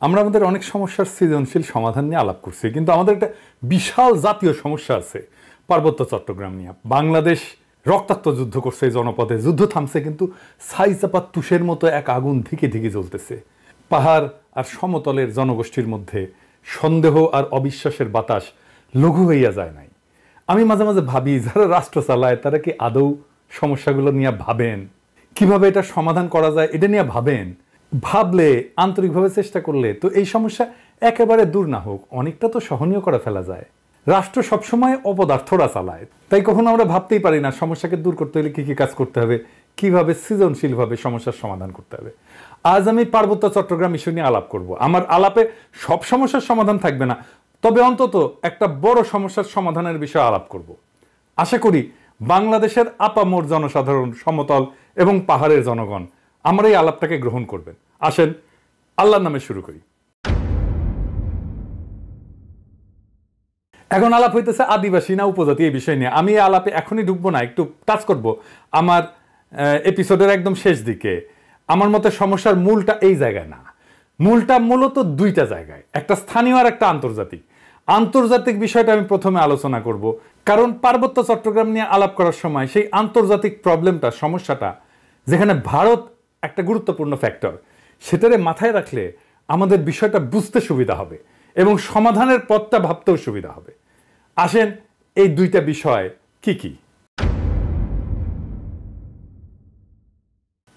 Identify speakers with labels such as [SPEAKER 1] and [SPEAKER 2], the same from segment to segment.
[SPEAKER 1] আমরা আমাদের অনেক সমস্যার সৃজনশীল সমাধান নিয়ে আলাপ করছি, কিন্তু আমাদের একটা বিশাল জাতীয় সমস্যা আছে পার্বত্য চট্টগ্রাম নিয়ে। বাংলাদেশ রক্তাক্ত যুদ্ধ করছে এই জনপদে, যুদ্ধ থামছে কিন্তু ছাইচাপা তুষের মতো এক আগুন ধিকে ধিকে জ্বলতেছে। পাহাড় আর সমতলের জনগোষ্ঠীর মধ্যে সন্দেহ আর অবিশ্বাসের বাতাস লঘু হইয়া যায় নাই। আমি মাঝে মাঝে ভাবি, যারা রাষ্ট্র চালায় তারা কি আদৌ সমস্যাগুলো নিয়ে ভাবেন? কিভাবে এটা সমাধান করা যায় এটা নিয়ে ভাবেন? ভাবলে, আন্তরিকভাবে চেষ্টা করলে তো এই সমস্যা একেবারে দূর না হোক, অনেকটা তো সহনীয় করে ফেলা যায়। রাষ্ট্র সবসময় অপদার্থরা চালায়, তাই কখনো আমরা ভাবতেই পারি না সমস্যাকে দূর করতে হলে কি কি কাজ করতে হবে, কিভাবে সৃজনশীলভাবে সমস্যার সমাধান করতে হবে। আজ আমি পার্বত্য চট্টগ্রাম ইস্যু নিয়ে আলাপ করব। আমার আলাপে সব সমস্যার সমাধান থাকবে না, তবে অন্তত একটা বড় সমস্যার সমাধানের বিষয়ে আলাপ করব। আশা করি বাংলাদেশের আপামর জনসাধারণ, সমতল এবং পাহাড়ের জনগণ আমার এই আলাপটাকে গ্রহণ করবেন। আসেন আল্লাহর নামে শুরু করি। এখন আলাপ হইতেছে আদিবাসী না উপজাতি এই বিষয় নিয়ে। আমি এই আলাপে এখনই ঢুকবো না, একটু টাচ করব আমার এপিসোডের একদম শেষ দিকে। আমার মতে সমস্যার মূলটা এই জায়গায় না, মূলটা মূলত দুইটা জায়গায়, একটা স্থানীয় আর একটা আন্তর্জাতিক। আন্তর্জাতিক বিষয়টা আমি প্রথমে আলোচনা করব, কারণ পার্বত্য চট্টগ্রাম নিয়ে আলাপ করার সময় সেই আন্তর্জাতিক প্রবলেমটা, সমস্যাটা, যেখানে ভারত একটা গুরুত্বপূর্ণ ফ্যাক্টর, সেটারে মাথায় রাখলে আমাদের বিষয়টা বুঝতে সুবিধা হবে এবং সমাধানের পথটা ভাবতেও সুবিধা হবে। আসেন এই দুইটা বিষয় কি কি।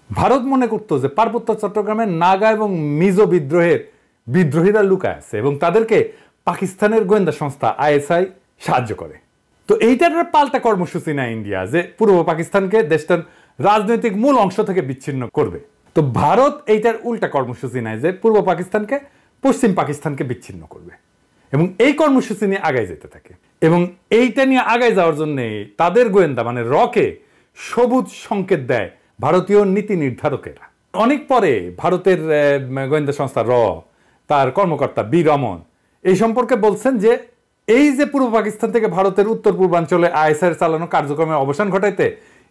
[SPEAKER 1] ভারত মনে করতো যে পার্বত্য চট্টগ্রামের নাগা এবং মিজো বিদ্রোহীরা লুকায় আছে এবং তাদেরকে পাকিস্তানের গোয়েন্দা সংস্থা আইএসআই সাহায্য করে। তো এইটার পাল্টা কর্মসূচি নেয় ইন্ডিয়া, যে পূর্ব পাকিস্তানকে দেশটার রাজনৈতিক মূল অংশ থেকে বিচ্ছিন্ন করবে। তো ভারত এইটার উল্টা কর্মসূচি নেয় যে পূর্ব পাকিস্তানকে পশ্চিম পাকিস্তানকে বিচ্ছিন্ন করবে এবং এই কর্মসূচি নিয়ে আগায় যেতে থাকে। এবং এইটা নিয়ে আগায় যাওয়ার জন্য তাদের গোয়েন্দা মানে রকে সবুজ সংকেত দেয় ভারতীয় নীতি নির্ধারকেরা। অনেক পরে ভারতের গোয়েন্দা সংস্থা তার কর্মকর্তা বি রমন এই সম্পর্কে বলছেন যে এই যে পূর্ব পাকিস্তান থেকে ভারতের উত্তর পূর্বাঞ্চলে আইএসআই চালানো কার্যক্রমের অবসান ঘটাইতে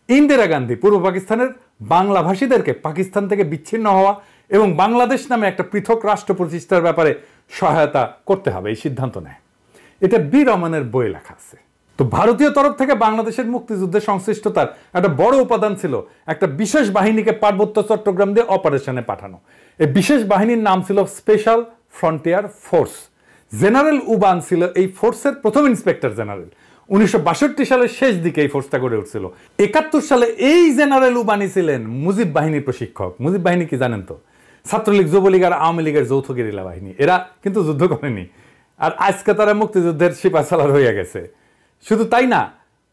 [SPEAKER 1] ইন্দিরা গান্ধী পূর্ব পাকিস্তানের বাংলাভাষীদেরকে পাকিস্তান থেকে বিচ্ছিন্ন হওয়া এবং বাংলাদেশ নামে একটা পৃথক রাষ্ট্র প্রতিষ্ঠার ব্যাপারে সহায়তা করতে হবে এই সিদ্ধান্ত নেয়। এটা বি রমনের বইয়ে লেখা আছে। তো ভারতীয় তরফ থেকে বাংলাদেশের মুক্তিযুদ্ধে সংশ্লিষ্টতার একটা বড় উপাদান ছিল একটা বিশেষ বাহিনীকে পার্বত্য চট্টগ্রাম দিয়ে অপারেশনে পাঠানো। এই বিশেষ বাহিনীর নাম ছিল special frontier force. General Uban ছিল এই ফোর্সের প্রথম ইন্সপেক্টর জেনারেল। 1962 সালের শেষ দিকে এই ফোর্সটা গড়ে উঠছিল। 71 সালে এই জেনারেল উবানি ছিলেন মুজিব বাহিনীর প্রশিক্ষক। মুজিব বাহিনী কি জানেন তো? ছাত্রলীগ, যুবলীগ আর আওয়ামী লীগের যৌথ গেরিলা বাহিনী। এরা কিন্তু যুদ্ধ করেনি, আর আজকে তারা মুক্তিযুদ্ধের সিপাহসালার হয়ে গেছে। শুধু তাই না,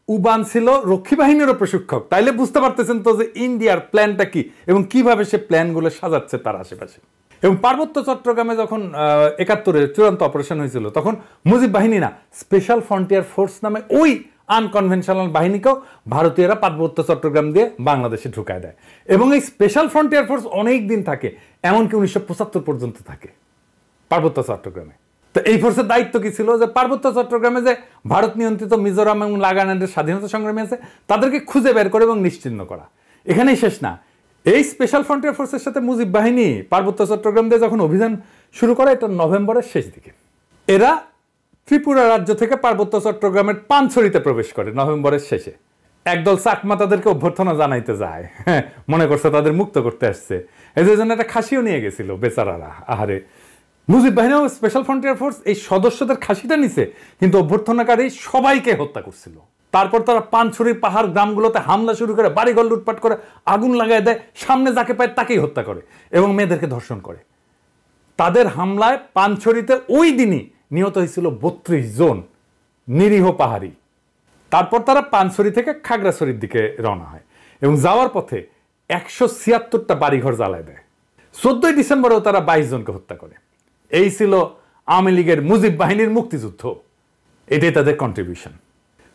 [SPEAKER 1] উবান ছিল রক্ষী বাহিনীরও প্রশিক্ষক। তাইলে বুঝতে পারতেছেন তো যে ইন্ডিয়ার প্ল্যানটা কি এবং কিভাবে সে প্ল্যানগুলো সাজাচ্ছে তার আশেপাশে। এবং পার্বত্য চট্টগ্রামে যখন 71-এর চূড়ান্ত অপারেশন হয়েছিল, তখন মুজিব বাহিনী না, স্পেশাল ফ্রন্টিয়ার ফোর্স নামে ওই আনকনভেনশনাল বাহিনীকেও ভারতীয়রা পার্বত্য চট্টগ্রাম দিয়ে বাংলাদেশে ঢুকায় দেয়। এবং এই স্পেশাল ফ্রন্টিয়ার ফোর্স অনেক দিন থাকে, এমনকি 1975 পর্যন্ত থাকে পার্বত্য চট্টগ্রামে। তো এই ফোর্সের দায়িত্ব কি ছিল? যে পার্বত্য চট্টগ্রামে যে ভারত নিয়ন্ত্রিত মিজোরাম এবং নাগাল্যান্ডের স্বাধীনতা সংগ্রামী আছে তাদেরকে খুঁজে বের করে এবং নিশ্চিহ্ন করা। এখানেই শেষ না, এই স্পেশাল ফ্রন্টিয়ার ফোর্সের সাথে মুজিব বাহিনী পার্বত্য চট্টগ্রাম দিয়ে যখন অভিযান শুরু করে, এটা নভেম্বরের শেষ দিকে। এরা ত্রিপুরা রাজ্য থেকে পার্বত্য চট্টগ্রামের পানছড়িতে প্রবেশ করে নভেম্বরের শেষে। একদল চাকমা তাদেরকে অভ্যর্থনা জানাইতে যায়, মনে করছে তাদের মুক্ত করতে আসছে। এই জন্য একটা খাসিও নিয়ে গেছিল বেচারারা। আহারে, মুজিব বাহিনী ও স্পেশাল ফ্রন্টিয়ার ফোর্স এই সদস্যদের খাসিটা নিছে, কিন্তু অভ্যর্থনাকারী সবাইকে হত্যা করছিল। তারপর তারা পানছড়ির পাহাড় গ্রামগুলোতে হামলা শুরু করে, বাড়িঘর লুটপাট করে, আগুন লাগাই দেয়, সামনে যাকে পায় তাকেই হত্যা করে এবং মেয়েদেরকে ধর্ষণ করে। তাদের হামলায় পানছড়িতে ওই দিনই নিহত হয়েছিল 32 জন নিরীহ পাহাড়ি। তারপর তারা পানছড়ি থেকে খাগড়াছড়ির দিকে রওনা হয় এবং যাওয়ার পথে 176টা বাড়িঘর জ্বালায় দেয়। 14 ডিসেম্বরেও তারা 22 জনকে হত্যা করে। এই ছিল আওয়ামী লীগের মুজিব বাহিনীর মুক্তিযুদ্ধ। এটাই তাদের কন্ট্রিবিউশন।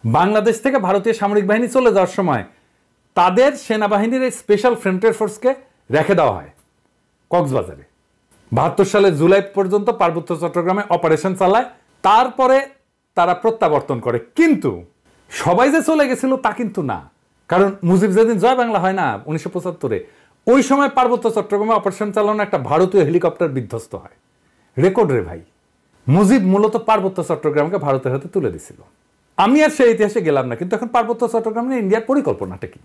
[SPEAKER 1] বাংলাদেশ থেকে ভারতীয় সামরিক বাহিনী চলে যাওয়ার সময় তাদের সেনাবাহিনীর এই স্পেশাল ফ্রন্টিয়ার ফোর্সকে রেখে দেওয়া হয় কক্সবাজারে। 72 সালের জুলাই পর্যন্ত পার্বত্য চট্টগ্রামে অপারেশন চালায়, তারপরে তারা প্রত্যাবর্তন করে। কিন্তু সবাই যে চলে গেছিল তা কিন্তু না, কারণ মুজিব যেদিন জয় বাংলা হয় না 1975-এ, ওই সময় পার্বত্য চট্টগ্রামে অপারেশন চালানো একটা ভারতীয় হেলিকপ্টার বিধ্বস্ত হয় রেকর্ড রে ভাই। মুজিব মূলত পার্বত্য চট্টগ্রামকে ভারতের হাতে তুলে দিছিল। আমি আর সেই ইতিহাসে গেলাম না, কিন্তু এখন পার্বত্য চট্টগ্রাম নিয়ে ইন্ডিয়ার পরিকল্পনাটা কি?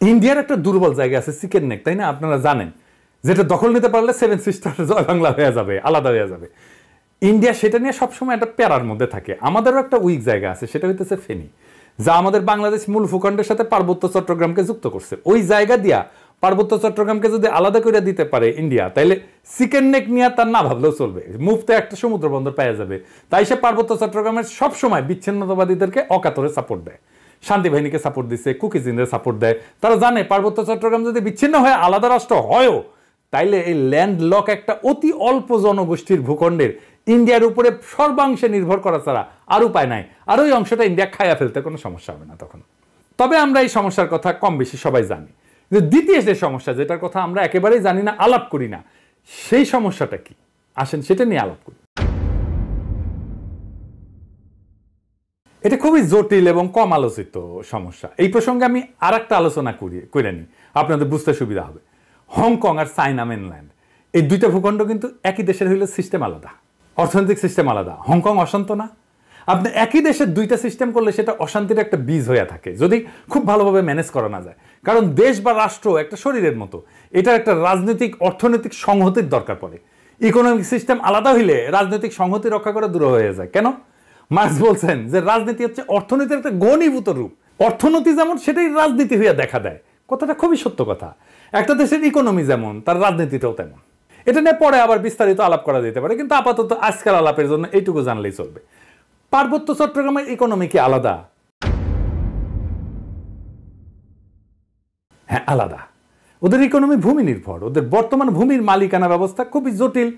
[SPEAKER 1] ইন্ডিয়ার একটা দুর্বল জায়গা আছে চিকেন নেক, তাই না? আপনারা জানেন, যেটা দখল নিতে পারলে সেভেন সিস্টার জয় বাংলা হয়ে যাবে, আলাদা হয়ে যাবে। ইন্ডিয়া সেটা নিয়ে সবসময় একটা প্যারার মধ্যে থাকে। আমাদেরও একটা উইক জায়গা আছে, সেটা হইতেছে ফেনী, যা আমাদের বাংলাদেশ মূল ভূখণ্ডের সাথে পার্বত্য চট্টগ্রামকে যুক্ত করছে। ওই জায়গা দিয়া পার্বত্য চট্টগ্রামকে যদি আলাদা করে দিতে পারে ইন্ডিয়া, তাইলে চিকেন নেক নিয়ে তার না ভাবলেও চলবে, মুফতে একটা সমুদ্র বন্দর পাওয়া যাবে। তাই সে পার্বত্য চট্টগ্রামের সবসময় বিচ্ছিন্নতাবাদীদেরকে অকাতরে সাপোর্ট দেয়, শান্তি বাহিনীকে সাপোর্ট দিচ্ছে, কুকিজিনদের সাপোর্ট দেয়। তারা জানে পার্বত্য চট্টগ্রাম যদি বিচ্ছিন্ন হয়ে আলাদা রাষ্ট্র হয়ও, তাইলে এই ল্যান্ড লক একটা অতি অল্প জনগোষ্ঠীর ভূখণ্ডের ইন্ডিয়ার উপরে সর্বাংশে নির্ভর করা ছাড়া আর উপায় নাই। আর ওই অংশটা ইন্ডিয়া খাইয়া ফেলতে কোনো সমস্যা হবে না তখন। তবে আমরা এই সমস্যার কথা কম বেশি সবাই জানি, যে দ্বিতীয় যে সমস্যা, যেটার কথা আমরা একেবারেই জানি না, আলাপ করি না, সেই সমস্যাটা কি? আসেন সেটা নিয়ে আলাপ করি। এটা খুবই জটিল এবং কম আলোচিত সমস্যা। এই প্রসঙ্গে আমি আর একটা আলোচনা করে নিই, আপনাদের বুঝতে সুবিধা হবে। হংকং আর চায়না মেনল্যান্ড, এই দুইটা ভূখণ্ড কিন্তু একই দেশের হইলে সিস্টেম আলাদা, অর্থনৈতিক সিস্টেম আলাদা। হংকং অশান্ত না? আপনি একই দেশের দুইটা সিস্টেম করলে সেটা অশান্তির একটা বীজ হয়ে থাকে, যদি খুব ভালোভাবে ম্যানেজ করা না যায়। কারণ দেশ বা রাষ্ট্র একটা শরীরের মতো, এটার একটা রাজনৈতিক অর্থনৈতিক সংহতির দরকার পড়ে। ইকোনমিক সিস্টেম আলাদা হইলে রাজনৈতিক সংহতি রক্ষা করা দূর হয়ে যায়। কেন? মার্কস বলছেন যে রাজনীতি হচ্ছে অর্থনীতির একটা ঘনীভূত রূপ। অর্থনীতি যেমন, সেটাই রাজনীতি হইয়া দেখা দেয়। কথাটা খুবই সত্য কথা। একটা দেশের ইকোনমি যেমন, তার রাজনীতিটাও তেমন। এটা নিয়ে পরে আবার বিস্তারিত আলাপ করা যেতে পারে, কিন্তু আপাতত আজকাল আলাপের জন্য এইটুকু জানলেই চলবে। পার্বত্য চট্টগ্রামের ইকোনমি কি আলাদা? হ্যাঁ, আলাদা। ওদের ইকোনমি ভূমি নির্ভর। ওদের বর্তমান ভূমির মালিকানা ব্যবস্থা খুবই জটিল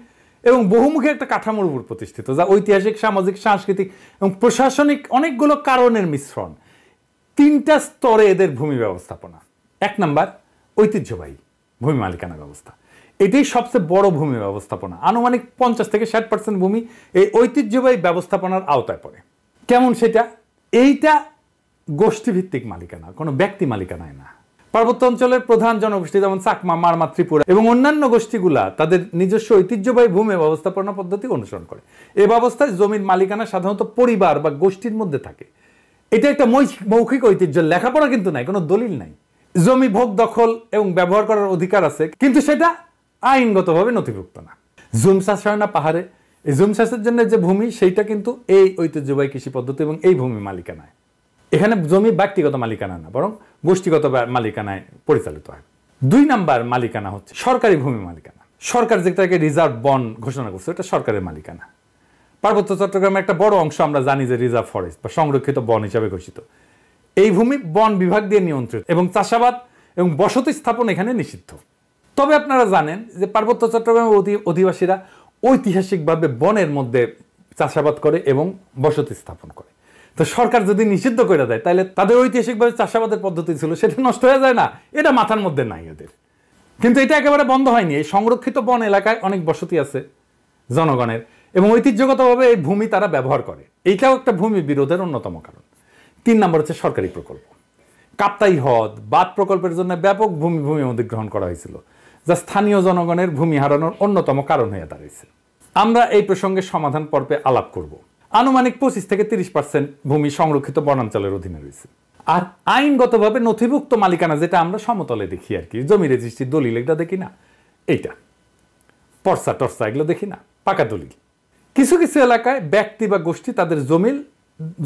[SPEAKER 1] এবং বহুমুখী একটা কাঠামোর উপর প্রতিষ্ঠিত, যা ঐতিহাসিক, সামাজিক, সাংস্কৃতিক এবং প্রশাসনিক অনেকগুলো কারণের মিশ্রণ। তিনটা স্তরে এদের ভূমি ব্যবস্থাপনা। এক নাম্বার, ঐতিহ্যবাহী ভূমি মালিকানা ব্যবস্থা। এটাই সবচেয়ে বড় ভূমি ব্যবস্থাপনা। আনুমানিক 50 থেকে 60% ভূমি এই ঐতিহ্যবাহী ব্যবস্থাপনার আওতায় পড়ে। কেমন সেটা? এইটা গোষ্ঠীভিত্তিক মালিকানা, কোনো ব্যক্তি মালিকানায় না। পার্বত্য অঞ্চলের প্রধান জনগোষ্ঠী যেমন চাকমা, মারমা, ত্রিপুরা এবং অন্যান্য গোষ্ঠীগুলা তাদের নিজস্ব ঐতিহ্যবাহী ভূমি ব্যবস্থাপনা পদ্ধতি অনুসরণ করে। এই ব্যবস্থায় জমির মালিকানা সাধারণত পরিবার বা গোষ্ঠীর মধ্যে থাকে। এটা একটা মৌখিক ঐতিহ্য, লেখাপড়া কিন্তু নাই, কোনো দলিল নাই। জমি ভোগ, দখল এবং ব্যবহার করার অধিকার আছে, কিন্তু সেটা আইনগতভাবে নথিভুক্ত না। জুম চাষ হয় না পাহাড়ে, এই জুম চাষের জন্য যে ভূমি, সেইটা কিন্তু এই ঐতিহ্যবাহী কৃষি পদ্ধতি এবং এই ভূমি মালিকানায়। এখানে জমি ব্যক্তিগত মালিকানা না, বরং গোষ্ঠীগত মালিকানায় পরিচালিত হয়। 2 নাম্বার মালিকানা হচ্ছে সরকারি ভূমি মালিকানা। সরকার যেটাকে রিজার্ভ বন ঘোষণা করছে, এটা সরকারের মালিকানা। পার্বত্য চট্টগ্রামের একটা বড় অংশ আমরা জানি যে রিজার্ভ ফরেস্ট বা সংরক্ষিত বন হিসাবে ঘোষিত। এই ভূমি বন বিভাগ দিয়ে নিয়ন্ত্রিত এবং চাষাবাদ এবং বসতি স্থাপন এখানে নিষিদ্ধ। তবে আপনারা জানেন যে পার্বত্য চট্টগ্রামের অধিবাসীরা ঐতিহাসিকভাবে বনের মধ্যে চাষাবাদ করে এবং বসতি স্থাপন করে। তো সরকার যদি নিষিদ্ধ করে দেয়, তাহলে তাদের ঐতিহাসিকভাবে চাষাবাদের পদ্ধতি ছিল, সেটা নষ্ট হয়ে যায় না? এটা মাথার মধ্যে নাই ওদের। কিন্তু এটা একেবারে বন্ধ হয়নি। এই সংরক্ষিত বন এলাকায় অনেক বসতি আছে জনগণের এবং ঐতিহ্যগতভাবে এই ভূমি তারা ব্যবহার করে। এইটাও একটা ভূমি বিরোধের অন্যতম কারণ। 3 নম্বর হচ্ছে সরকারি প্রকল্প। কাপ্তাই হ্রদ বাঁধ প্রকল্পের জন্য ব্যাপক ভূমি অধিগ্রহণ করা হয়েছিল, যা স্থানীয় জনগণের ভূমি হারানোর অন্যতম কারণ হয়ে দাঁড়িয়েছে। আমরা এই প্রসঙ্গে সমাধান পর্বে আলাপ করব। আনুমানিক 25 থেকে 30% ভূমি সংরক্ষিত বনাঞ্চলের অধীনে রয়েছে। আর আইনগতভাবে নথিভুক্ত মালিকানা, যেটা আমরা সমতলে দেখি আর কি, জমি রেজিস্ট্রি, দলিল, এটা দেখি না, এইটা পর্চা টর্চা এগুলো দেখি না, পাকা দলিল। কিছু কিছু এলাকায় ব্যক্তি বা গোষ্ঠী তাদের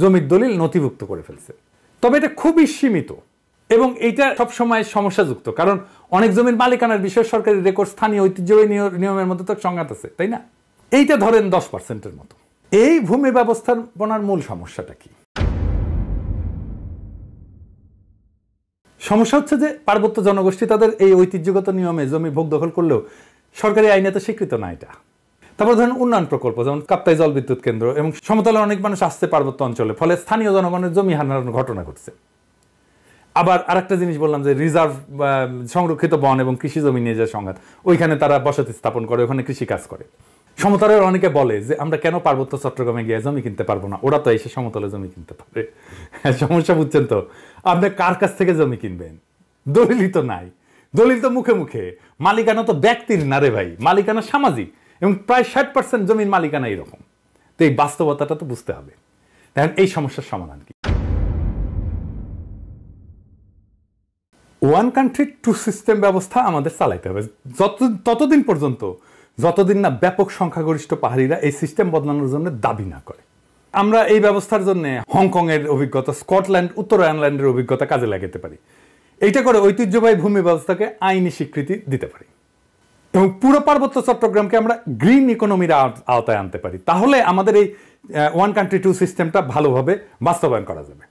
[SPEAKER 1] জমির দলিল নথিভুক্ত করে ফেলছে, তবে এটা খুবই সীমিত এবং এইটা সবসময় সমস্যাযুক্ত, কারণ অনেক জমির মালিকানার বিষয়ে সরকারি রেকর্ড স্থানীয় ঐতিহ্যবাহী নিয়মের মধ্যে তো সংঘাত আছে, তাই না? এইটা ধরেন 10%-এর মতো। এই ভূমি ব্যবস্থাপনার মূল সমস্যাটা কি? সমস্যা হচ্ছে যে পার্বত্য জনগোষ্ঠী তাদের এই ঐতিহ্যগত নিয়মে জমি ভোগ দখল করলেও সরকারি আইনে তো স্বীকৃত না এটা। তারপর ধরেন উন্নয়ন প্রকল্প, যেমন কাপ্তাই জল বিদ্যুৎ কেন্দ্র এবং সমতলে অনেক মানুষ আসছে পার্বত্য অঞ্চলে, ফলে স্থানীয় জনগণের জমি হারানোর ঘটনা ঘটছে। আবার আরেকটা জিনিস বললাম যে রিজার্ভ সংরক্ষিত বন এবং কৃষি জমি নিয়ে যে সংঘাত, ওইখানে তারা বসতি স্থাপন করে, ওখানে কৃষি কাজ করে। সমতলের অনেকে বলে যে আমরা কেন পার্বত্য চট্টগ্রামে গিয়ে জমি কিনতে পারবো না, ওরা তো এসে সমতলে জমি কিনতে পারে। সমস্যা বুঝছেন তো? আপনি কার কাছ থেকে জমি কিনবেন? দলিলই তো নাই। দলিল তো মুখে মুখে, মালিকানা তো ব্যক্তির না রে ভাই, মালিকানা সামাজিক, এবং প্রায় 60% জমির মালিকানা এরকম। তো এই বাস্তবতাটা তো বুঝতে হবে। দেখেন এই সমস্যার সমাধান কি? ওয়ান কান্ট্রি টু সিস্টেম ব্যবস্থা আমাদের চালাইতে হবে ততদিন পর্যন্ত যতদিন না ব্যাপক সংখ্যাগরিষ্ঠ পাহাড়িরা এই সিস্টেম বদলানোর জন্য দাবি না করে। আমরা এই ব্যবস্থার জন্য হংকং এর অভিজ্ঞতা, স্কটল্যান্ড, উত্তর আয়ারল্যান্ডের অভিজ্ঞতা কাজে লাগাতে পারি। এইটা করে ঐতিহ্যবাহী ভূমি ব্যবস্থাকে আইনি স্বীকৃতি দিতে পারি এবং পুরো পার্বত্য চট্টগ্রামকে আমরা গ্রিন ইকোনমির আওতায় আনতে পারি। তাহলে আমাদের এই ওয়ান কান্ট্রি টু সিস্টেমটা ভালোভাবে বাস্তবায়ন করা যাবে।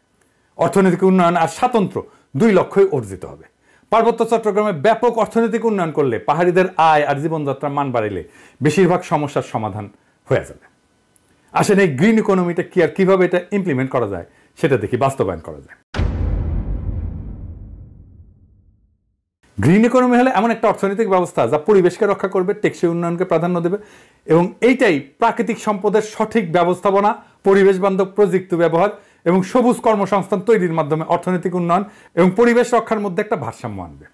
[SPEAKER 1] অর্থনৈতিক উন্নয়ন আর স্বাতন্ত্র্য 2 লক্ষ্যই অর্জিত হবে। পার্বত্য চট্টগ্রামে ব্যাপক অর্থনৈতিক উন্নয়ন করলে, পাহাড়িদের আয় আর জীবনযাত্রার মান বাড়াইলে বেশিরভাগ সমস্যার সমাধান হয়ে যাবে। আসেন এই গ্রিন ইকোনমিটা কি আর কিভাবে এটা ইমপ্লিমেন্ট করা যায় সেটা দেখি, বাস্তবায়ন করা যায়। গ্রিন ইকোনমি হলে এমন একটা অর্থনৈতিক ব্যবস্থা যা পরিবেশকে রক্ষা করবে, টেকসই উন্নয়নকে প্রাধান্য দেবে এবং এইটাই প্রাকৃতিক সম্পদের সঠিক ব্যবস্থাপনা, পরিবেশ বান্ধব প্রযুক্তি ব্যবহার এবং সবুজ কর্মসংস্থান তৈরির মাধ্যমে অর্থনৈতিক উন্নয়ন এবং পরিবেশ রক্ষার মধ্যে একটা ভারসাম্য আনবে।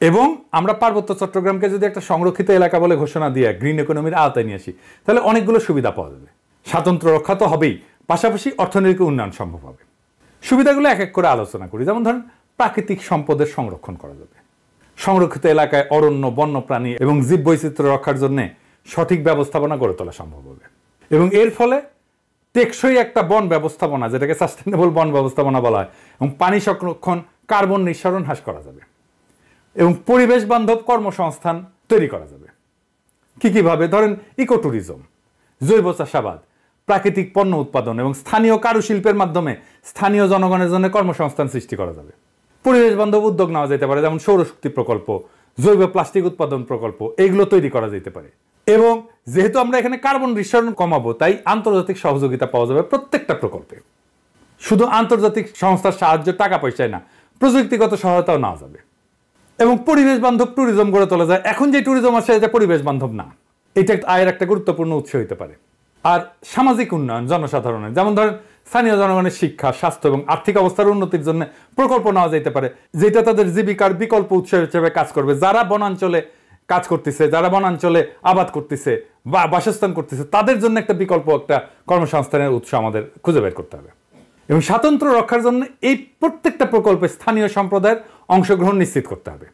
[SPEAKER 1] এবং আমরা পার্বত্য চট্টগ্রামকে যদি একটা সংরক্ষিত এলাকা বলে ঘোষণা দিয়ে গ্রিন ইকোনমির আওতায় নিয়ে আসি, তাহলে অনেকগুলো সুবিধা পাওয়া যাবে। স্বাতন্ত্র্য রক্ষা তো হবেই, পাশাপাশি অর্থনৈতিক উন্নয়ন সম্ভব হবে। সুবিধাগুলো এক এক করে আলোচনা করি। যেমন ধরেন, প্রাকৃতিক সম্পদের সংরক্ষণ করা যাবে। সংরক্ষিত এলাকায় অরণ্য, বন্যপ্রাণী এবং জীববৈচিত্র্য রক্ষার জন্য সঠিক ব্যবস্থাপনা গড়ে তোলা সম্ভব হবে এবং এর ফলে টেকসই একটা বন ব্যবস্থাপনা, যেটাকে সাস্টেনেবল বন ব্যবস্থাপনা বলা হয়, এবং পানি সংরক্ষণ, কার্বন নিঃসরণ হ্রাস করা যাবে এবং পরিবেশ বান্ধব কর্মসংস্থান তৈরি করা যাবে। কিভাবে? ধরেন ইকো ট্যুরিজম, জৈব চাষাবাদ, প্রাকৃতিক পণ্য উৎপাদন এবং স্থানীয় কারুশিল্পের মাধ্যমে স্থানীয় জনগণের জন্য কর্মসংস্থান সৃষ্টি করা যাবে। পরিবেশ বান্ধব উদ্যোগ নেওয়া যেতে পারে, যেমন সৌরশক্তি প্রকল্প, জৈব প্লাস্টিক উৎপাদন প্রকল্প, এইগুলো তৈরি করা যেতে পারে। এবং যেহেতু আমরা এখানে কার্বন নিঃসরণ কমাবো, তাই আন্তর্জাতিক সহযোগিতা পাওয়া যাবে প্রত্যেকটা প্রকল্পে। শুধু আন্তর্জাতিক সংস্থার সাহায্য, টাকা পয়সায় না, প্রযুক্তিগত সহায়তাও নেওয়া যাবে এবং পরিবেশ বান্ধব ট্যুরিজম গড়ে তোলা যায়। এখন যে ট্যুরিজম আছে এটা পরিবেশ বান্ধব না, এটা আয়ের একটা গুরুত্বপূর্ণ উৎস হতে পারে। আর সামাজিক উন্নয়ন জনসাধারণের, যেমন ধরেন স্থানীয় জনগণের শিক্ষা, স্বাস্থ্য এবং আর্থিক অবস্থার উন্নতির জন্য প্রকল্প নেওয়া যেতে পারে, যেটা তাদের জীবিকার বিকল্প উৎস হিসেবে কাজ করবে। যারা বনাঞ্চলে কাজ করতেছে, যারা বনাঞ্চলে আবাদ করতেছে বা বাসস্থান করতেছে, তাদের জন্য একটা বিকল্প, একটা কর্মসংস্থানের উৎস আমাদের খুঁজে বের করতে হবে। এবং স্বাতন্ত্র্য রক্ষার জন্য এই প্রত্যেকটা প্রকল্পে স্থানীয় সম্প্রদায়ের অংশগ্রহণ নিশ্চিত করতে হবে।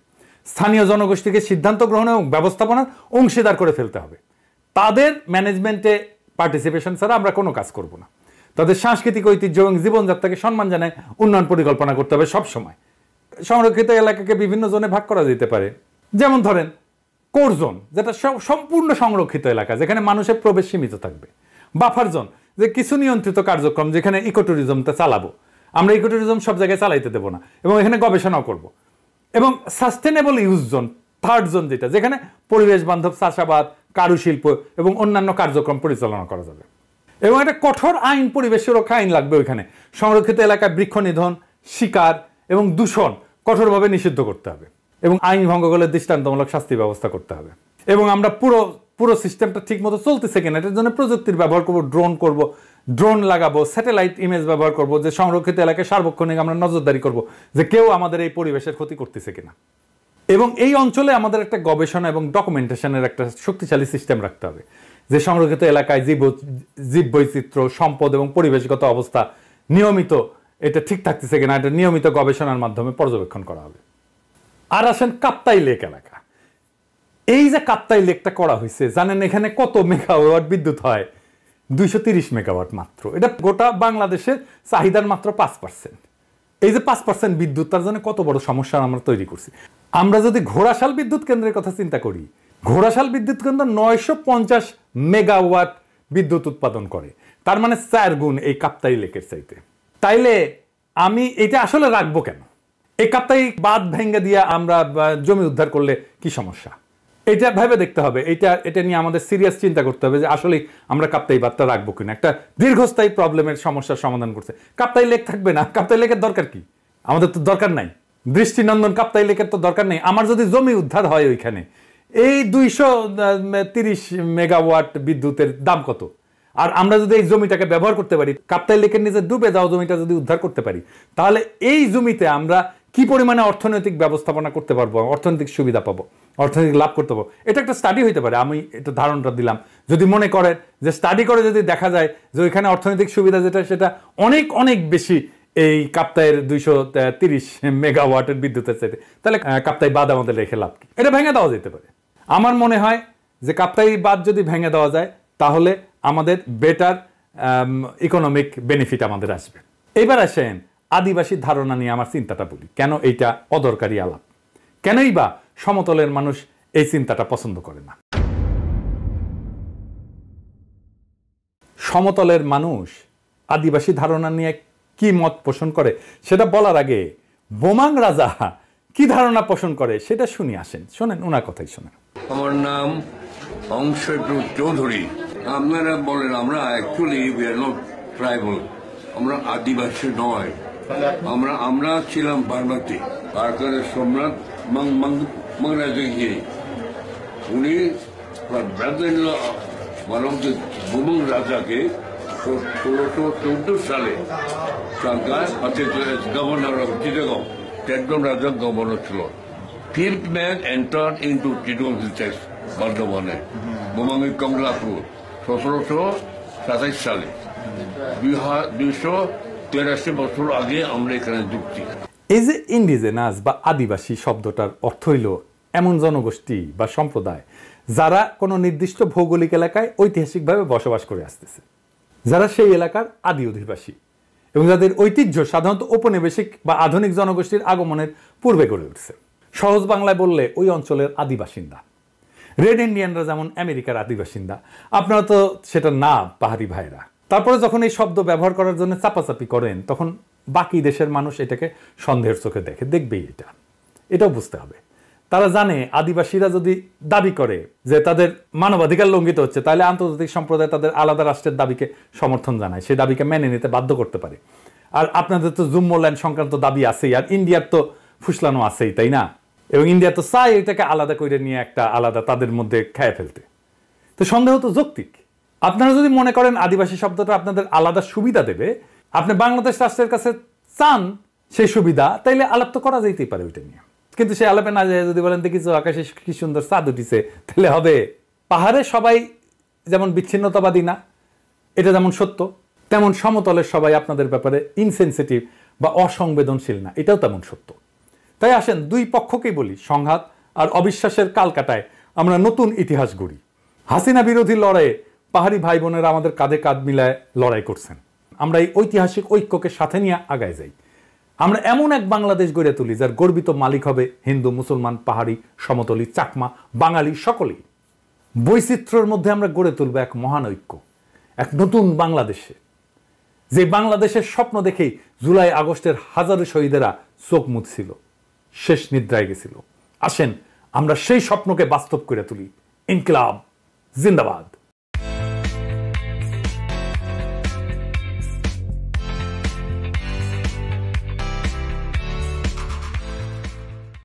[SPEAKER 1] স্থানীয় জনগোষ্ঠীকে সিদ্ধান্ত গ্রহণ এবং ব্যবস্থাপনার অংশীদার করে ফেলতে হবে। তাদের ম্যানেজমেন্টে পার্টিসিপেশন ছাড়া আমরা কোনো কাজ করব না। তাদের সাংস্কৃতিক ঐতিহ্য এবং জীবনযাত্রাকে সম্মান জানায় উন্নয়ন পরিকল্পনা করতে হবে সব সময়। সংরক্ষিত এলাকাকে বিভিন্ন জোনে ভাগ করা যেতে পারে। যেমন ধরেন কোর জোন, যেটা সম্পূর্ণ সংরক্ষিত এলাকা, যেখানে মানুষের প্রবেশ সীমিত থাকবে। বাফার জোন, যে কিছু নিয়ন্ত্রিত কার্যক্রম, যেখানে ইকো ট্যুরিজমটা চালাবো। আমরা ইকো ট্যুরিজম সব জায়গায় চালাইতে দেবো না এবং এখানে গবেষণাও করব। এবং sustainable use zone, third zone, যেখানে পরিবেশ বান্ধব চাষাবাদ, কারুশিল্প এবং অন্যান্য কার্যক্রম পরিচালনা করা যাবে। এবং একটা কঠোর আইন, পরিবেশ সুরক্ষা আইন লাগবে ওইখানে। সংরক্ষিত এলাকায় বৃক্ষ নিধন, শিকার এবং দূষণ কঠোরভাবে নিষিদ্ধ করতে হবে এবং আইন ভঙ্গ করলে দৃষ্টান্তমূলক শাস্তি ব্যবস্থা করতে হবে। এবং আমরা পুরো সিস্টেমটা ঠিক মতো চলতেছে কিনা এটার জন্য প্রযুক্তির ব্যবহার করব, ড্রোন লাগাবো, স্যাটেলাইট ইমেজ ব্যবহার করব, যে সংরক্ষিত এলাকায় সার্বক্ষণিক আমরা নজরদারি করব যে কেউ আমাদের এই পরিবেশের ক্ষতি করতেছে কিনা। এবং এই অঞ্চলে আমাদের একটা গবেষণা এবং ডকুমেন্টেশনের একটা শক্তিশালী সিস্টেম রাখতে হবে, যে সংরক্ষিত এলাকায় জীববৈচিত্র্য, সম্পদ এবং পরিবেশগত অবস্থা নিয়মিত এটা ঠিক থাকতেছে কিনা, এটা নিয়মিত গবেষণার মাধ্যমে পর্যবেক্ষণ করা হবে। আর আসেন কাপ্তাই লেক এলাকা। এই যে কাপ্তাই লেকটা করা হয়েছে, জানেন এখানে কত মেগাওয়াট বিদ্যুৎ হয়? 230 মেগাওয়াট মাত্র। এটা গোটা বাংলাদেশের চাহিদার মাত্র 5%। এই যে 5% বিদ্যুৎ, তার জন্য কত বড় সমস্যা আমরা তৈরি করছি। আমরা যদি ঘোড়াশাল বিদ্যুৎ কেন্দ্রের কথা চিন্তা করি, ঘোড়াশাল বিদ্যুৎ কেন্দ্র 950 মেগাওয়াট বিদ্যুৎ উৎপাদন করে, তার মানে 4 গুণ এই কাপ্তাই লেকের চাইতে। তাইলে আমি এটা আসলে রাখবো কেন? এই কাপ্তাই বাঁধ ভেঙে দিয়ে আমরা জমি উদ্ধার করলে কি সমস্যা? এটা ভেবে দেখতে হবে। এটা নিয়ে আমাদের সিরিয়াস চিন্তা করতে হবে যে আসলে আমরা কাপ্তাই বাঁধটা রাখবো কিনা। একটা দীর্ঘস্থায়ী প্রবলেমের সমস্যার সমাধান করছে। কাপ্তাই লেক থাকবে না, কাপ্তাই লেকের দরকার কি? আমাদের তো দরকার নাই। দৃষ্টিনন্দন কাপ্তাই লেকের তো দরকার নেই। আমার যদি জমি উদ্ধার হয় ওইখানে, এই 230 মেগাওয়াট বিদ্যুতের দাম কত? আর আমরা যদি এই জমিটাকে ব্যবহার করতে পারি, কাপ্তাই লেকের নিচে ডুবে যাওয়া জমিটা যদি উদ্ধার করতে পারি, তাহলে এই জমিতে আমরা কি পরিমাণে অর্থনৈতিক ব্যবস্থাপনা করতে পারবো, অর্থনৈতিক সুবিধা পাবো, অর্থনৈতিক লাভ করতে পারবো, এটা একটা স্টাডি হইতে পারে। আমি এটা ধারণাটা দিলাম। যদি মনে করেন যে স্টাডি করে যদি দেখা যায় যে ওইখানে অর্থনৈতিক সুবিধা যেটা সেটা অনেক অনেক বেশি এই কাপ্তাইয়ের 230 মেগাওয়াটের বিদ্যুতের চাইতে, তাহলে কাপ্তাই বাঁধ আমাদের রেখে লাভ কি? এটা ভেঙে দেওয়া যেতে পারে। আমার মনে হয় যে কাপ্তাই বাঁধ যদি ভেঙে দেওয়া যায় তাহলে আমাদের বেটার ইকোনমিক বেনিফিট আমাদের আসবে। এবার আসেন আদিবাসী ধারণা নিয়ে আমার চিন্তাটা বলি, কেন এইটা অদরকারি আলাপ, কেনই বা সমতলের মানুষ এই চিন্তাটা পছন্দ করে না। সমতলের মানুষ আদিবাসী ধারণা নিয়ে কি মত পোষণ করে সেটা বলার আগে বোমাং রাজা কি ধারণা পোষণ করে সেটা শুনি আসেন, শোনেন ওনার কথাই শোনেন।
[SPEAKER 2] আমার নাম অংশটু চৌধুরী। আপনারা বলেন আমরা actually we are not tribal, আমরা আদিবাসী নয়, আমরা ছিলাম বারমাতি। কারকারের সম্রাট মাংরাজগিরি উনি বোমাং রাজাকে 1614 সালে গভর্নর অফ চিটাগং, টেকডম রাজা গভর্নর ছিল। Fifth man entered into Chittagong Hills, বর্ধমানে, বোমাঙ্গি কমলাপুর 1727 সালে। 283 বছর আগে আমরা এখানে যুক্তি।
[SPEAKER 1] এই যে ইন্ডিজেনাস বা আদিবাসী শব্দটার অর্থ হইল এমন জনগোষ্ঠী বা সম্প্রদায় যারা কোনো নির্দিষ্ট ভৌগোলিক এলাকায় ঐতিহাসিকভাবে বসবাস করে আসতেছে, যারা সেই এলাকার আদি অধিবাসী এবং যাদের ঐতিহ্য সাধারণত ঔপনিবেশিক বা আধুনিক জনগোষ্ঠীর আগমনের পূর্বে গড়ে উঠছে। সহজ বাংলায় বললে ওই অঞ্চলের আদিবাসিন্দা। রেড ইন্ডিয়ানরা যেমন আমেরিকার আদিবাসিন্দা, আপনারা তো সেটা না পাহাড়ি ভাইরা। তারপরে যখন এই শব্দ ব্যবহার করার জন্য চাপাচাপি করেন তখন বাকি দেশের মানুষ এটাকে সন্দেহের চোখে দেখবেই। এটাও বুঝতে হবে। তারা জানে আদিবাসীরা যদি দাবি করে যে তাদের মানবাধিকার লঙ্ঘিত হচ্ছে, তাহলে আন্তর্জাতিক সম্প্রদায় তাদের আলাদা রাষ্ট্রের দাবিকে সমর্থন জানায়, সেই দাবিকে মেনে নিতে বাধ্য করতে পারে। আর আপনাদের তো জুম্মল্যান্ড সংক্রান্ত দাবি আছেই, আর ইন্ডিয়ার তো ফুসলানো আছেই, তাই না? এবং ইন্ডিয়া তো চায় এটাকে আলাদা করে নিয়ে একটা আলাদা তাদের মধ্যে খেয়ে ফেলতে। তো সন্দেহ তো যৌক্তিক। আপনারা যদি মনে করেন আদিবাসী শব্দটা আপনাদের আলাদা সুবিধা দেবে, আপনি বাংলাদেশ রাষ্ট্রের কাছে চান সেই সুবিধা, তাইলে আলাপ তো করা যেতেই পারে ওইটা নিয়ে। কিন্তু সে আলাপে না যায় যদি বলেন দেখিস আকাশে কি সুন্দর চাঁদ উঠিছে, তাহলে হবে। পাহাড়ে সবাই যেমন বিচ্ছিন্নতাবাদী না, এটা যেমন সত্য, তেমন সমতলের সবাই আপনাদের ব্যাপারে ইনসেনসিটিভ বা অসংবেদনশীল না, এটাও তেমন সত্য। তাই আসেন দুই পক্ষকেই বলি, সংঘাত আর অবিশ্বাসের কালকাটায় আমরা নতুন ইতিহাস গড়ি। হাসিনা বিরোধী লড়াইয়ে পাহাড়ি ভাই বোনেরা আমাদের কাঁধে কাঁধ মিলায় লড়াই করছেন। আমরা এই ঐতিহাসিক ঐক্যকে সাথে নিয়ে আগায় যাই। আমরা এমন এক বাংলাদেশ গড়ে তুলি যার গর্বিত মালিক হবে হিন্দু, মুসলমান, পাহাড়ি, সমতলী, চাকমা, বাঙালি সকলেই। বৈচিত্র্যের মধ্যে আমরা গড়ে তুলব এক মহান ঐক্য, এক নতুন বাংলাদেশে, যে বাংলাদেশের স্বপ্ন দেখেই জুলাই আগস্টের হাজারো শহীদেরা চোখ মুছছিল, শেষ নিদ্রায় গেছিল। আসেন আমরা সেই স্বপ্নকে বাস্তব করে তুলি। ইনকিলাব জিন্দাবাদ।